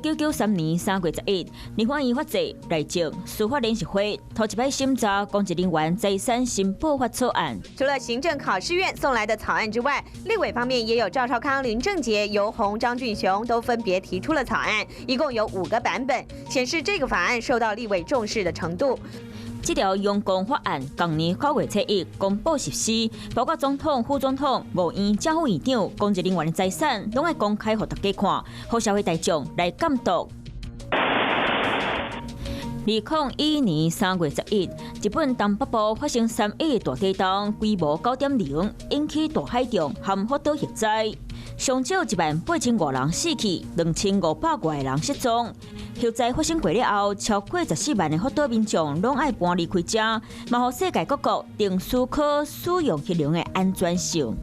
1993年3月11日，立法院发制内政司法联席会头一摆审查公职人员财产申报法草案。除了行政考试院送来的草案之外，立委方面也有赵少康、林正杰、游鸿、张俊雄都分别提出了草案，一共有5个版本，显示这个法案受到立委重视的程度。这条用公法案，今年9月7日公布实施，包括总统、副总统、5院正副院长、公职人员的财产，拢要公开给大家看，让社会大众来监督。2012年3月11日，日本东北部发生3.1大地震，规模9.0，引起大海啸和福岛核灾，上少18000人死去，2500多人失踪。核灾发生过了后，超过14万的福岛民众拢爱搬离开家，嘛，让世界各国定思考使用核能的安全性。